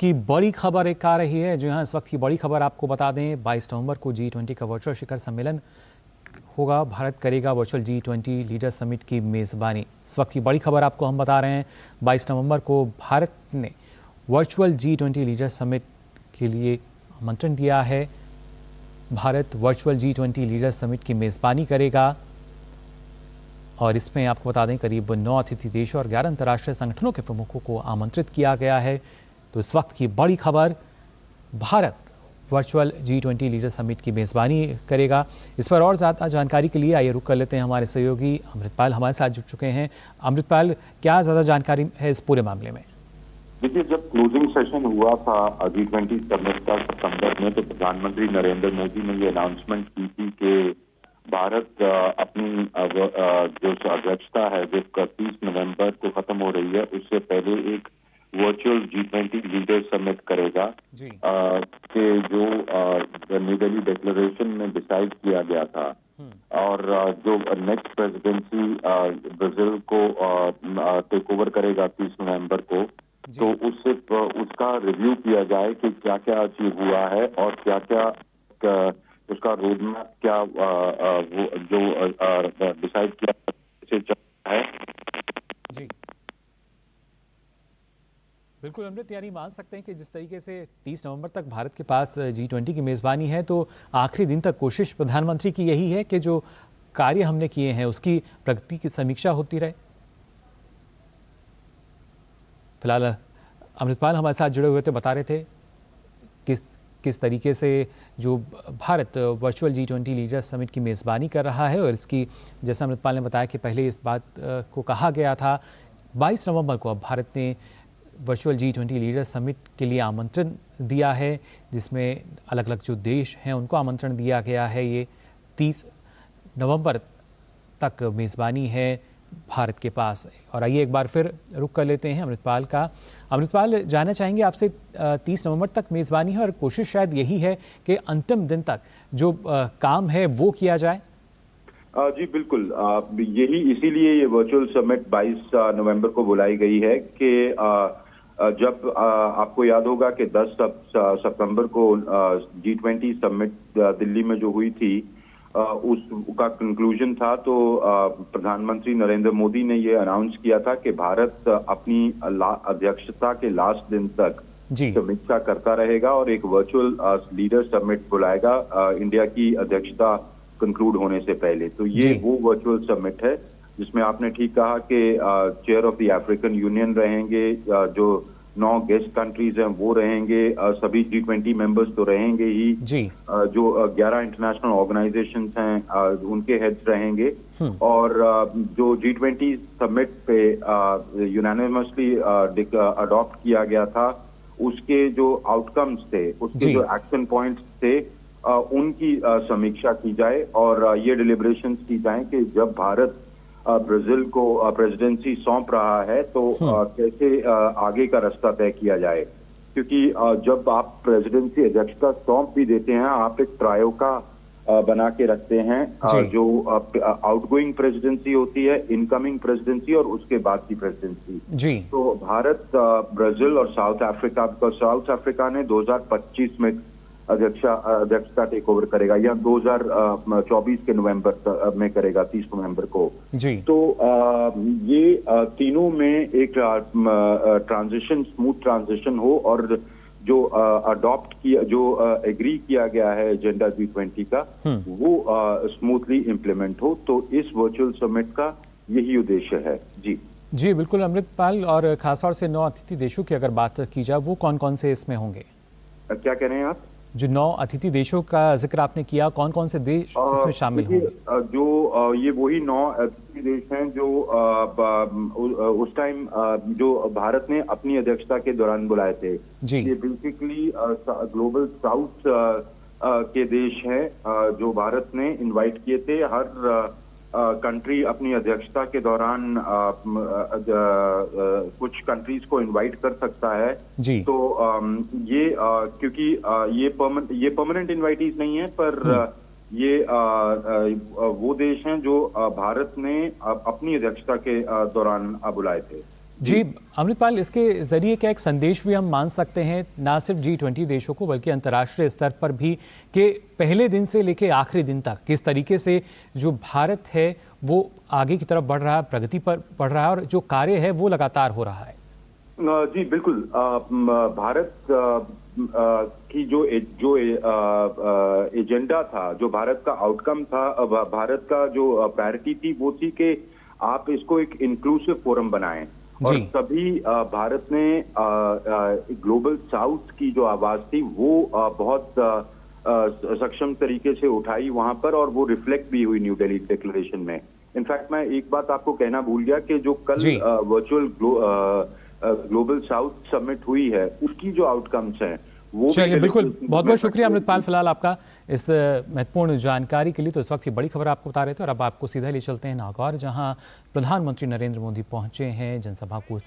की बड़ी खबर एक आ रही है। जो हाँ, इस वक्त की बड़ी खबर आपको बता दें, 22 नवंबर को G20 का वर्चुअल शिखर सम्मेलन होगा। भारत करेगा वर्चुअल G20 लीडर समिट की मेज़बानी। इस वक्त की बड़ी खबर आपको हम बता रहे हैं। 22 नवंबर को भारत ने वर्चुअल G20 लीडर समिट के लिए आमंत्रण दिया है। Bharat virtual G20 leader summit की मेज़बानी करेगा और इसमें आपको बता दें करीब 9 अतिथि देशों और 11 अंतर्राष्ट्रीय संगठनों के प्रमुखों को आमंत्रित किया गया है। तो इस वक्त की बड़ी खबर, Bharat virtual G20 leader summit की मेज़बानी करेगा। इस पर और ज़्यादा जानकारी के लिए आइए रुक कर लेते हैं। हमारे सहयोगी अमृतपाल हमारे साथ जुड़ चुके हैं। अमृतपाल, क्या ज़्यादा जानकारी है इस पूरे मामले में? देखिए, जब क्लोजिंग सेशन हुआ था G20 समिट का सितंबर में, तो प्रधानमंत्री नरेंद्र मोदी ने ये अनाउंसमेंट की थी कि भारत अपनी जो अध्यक्षता है जो 31 नवंबर को खत्म हो रही है, उससे पहले एक वर्चुअल G20 लीडर समिट करेगा कि जो न्यू दिल्ली डिक्लेरेशन में डिसाइड किया गया था। और जो नेक्स्ट प्रेसिडेंसी ब्राजील को टेक ओवर करेगा 30 नवंबर को, तो उसका रिव्यू किया जाए कि क्या क्या अचीव हुआ है और क्या क्या उसका रोड मैप क्या वो जो डिसाइड किया है। जी बिल्कुल अमृत, यानी मान सकते हैं कि जिस तरीके से 30 नवंबर तक भारत के पास G20 की मेज़बानी है, तो आखिरी दिन तक कोशिश प्रधानमंत्री की यही है कि जो कार्य हमने किए हैं उसकी प्रगति की समीक्षा होती रहे। फिलहाल अमृतपाल हमारे साथ जुड़े हुए थे, बता रहे थे किस तरीके से जो Bharat virtual G20 leader summit की मेज़बानी कर रहा है। और इसकी, जैसा अमृतपाल ने बताया कि पहले इस बात को कहा गया था 22 नवंबर को अब भारत ने वर्चुअल G20 लीडर समिट के लिए आमंत्रण दिया है, जिसमें अलग अलग जो देश हैं उनको आमंत्रण दिया गया है। ये 30 नवंबर तक मेज़बानी है भारत के पास। और आइए एक बार फिर रुक कर लेते हैं अमृतपाल का। अमृतपाल, जानना चाहेंगे आपसे, 30 नवंबर तक मेज़बानी है और कोशिश शायद यही है कि अंतिम दिन तक जो काम है वो किया जाए। जी बिल्कुल, यही इसीलिए ये वर्चुअल समिट 22 नवंबर को बुलाई गई है कि जब आपको याद होगा कि 10 सितंबर को G20 समिट दिल्ली में जो हुई थी, उसका कंक्लूजन था, तो प्रधानमंत्री नरेंद्र मोदी ने ये अनाउंस किया था कि भारत अपनी अध्यक्षता के लास्ट दिन तक समीक्षा करता रहेगा और एक वर्चुअल लीडर समिट बुलाएगा इंडिया की अध्यक्षता कंक्लूड होने से पहले। तो ये वो वर्चुअल समिट है जिसमें आपने ठीक कहा कि chair of the African union रहेंगे, जो 9 गेस्ट कंट्रीज हैं वो रहेंगे, सभी G20 मेंबर्स तो रहेंगे ही, जो 11 इंटरनेशनल ऑर्गेनाइजेशंस हैं उनके हेड्स रहेंगे। और जो G20 समिट पे यूनानिमसली अडॉप्ट किया गया था, उसके जो आउटकम्स थे, उसके जो एक्शन पॉइंट्स थे, उनकी समीक्षा की जाए और ये डिलिब्रेशंस की जाए कि जब भारत ब्राजील को प्रेसिडेंसी सौंप रहा है तो कैसे आगे का रास्ता तय किया जाए। क्योंकि जब आप प्रेसिडेंसी अध्यक्षता सौंप भी देते हैं, आप एक ट्रायो का बना के रखते हैं, जो आउटगोइंग प्रेसिडेंसी होती है, इनकमिंग प्रेसिडेंसी और उसके बाद की प्रेसिडेंसी। तो भारत ब्राजील और साउथ अफ्रीका ने 2025 में अध्यक्षता टेक ओवर करेगा या 2024 के नवंबर में करेगा, 30 नवंबर को। तो ये तीनों में एक ट्रांजिशन, स्मूथ ट्रांजिशन हो और जो अडॉप्ट किया, जो एग्री किया गया है एजेंडा G20 का, वो स्मूथली इम्प्लीमेंट हो। तो इस वर्चुअल समिट का यही उद्देश्य है। जी बिल्कुल अमृतपाल, और खासतौर से 9 अतिथि देशों की अगर बात की जाए, वो कौन कौन से इसमें होंगे? क्या कह रहे हैं आप? जो 9 अतिथि देशों का जिक्र आपने किया, कौन कौन से देश इसमें शामिल होंगे? जो ये वही 9 अतिथि देश हैं जो उस टाइम जो भारत ने अपनी अध्यक्षता के दौरान बुलाए थे। ये बेसिकली ग्लोबल साउथ के देश हैं जो भारत ने इनवाइट किए थे। हर कंट्री अपनी अध्यक्षता के दौरान कुछ कंट्रीज को इनवाइट कर सकता है। तो ये क्योंकि ये परमानेंट इनवाइटीज नहीं है, पर ये वो देश हैं जो भारत ने अपनी अध्यक्षता के दौरान बुलाए थे। जी अमृतपाल, इसके जरिए क्या एक संदेश भी हम मान सकते हैं ना सिर्फ G20 देशों को बल्कि अंतर्राष्ट्रीय स्तर पर भी कि पहले दिन से लेके आखिरी दिन तक किस तरीके से जो भारत है वो आगे की तरफ बढ़ रहा है, प्रगति पर बढ़ रहा है और जो कार्य है वो लगातार हो रहा है। जी बिल्कुल। भारत की जो एजेंडा था, जो भारत का आउटकम था, भारत का जो प्रायोरिटी थी वो थी कि आप इसको एक इंक्लूसिव फोरम बनाएं और तभी भारत ने ग्लोबल साउथ की जो आवाज थी वो बहुत सक्षम तरीके से उठाई वहां पर, और वो रिफ्लेक्ट भी हुई न्यू दिल्ली डिक्लेरेशन में। इनफैक्ट मैं एक बात आपको कहना भूल गया कि जो कल वर्चुअल ग्लोबल साउथ समिट हुई है उसकी जो आउटकम्स हैं वो। चलिए बिल्कुल, बहुत बहुत शुक्रिया अमृतपाल फिलहाल आपका इस महत्वपूर्ण जानकारी के लिए। तो इस वक्त की बड़ी खबर आपको बता रहे थे और अब आपको सीधा ले चलते हैं नागौर, जहां प्रधानमंत्री नरेंद्र मोदी पहुंचे हैं जनसभा को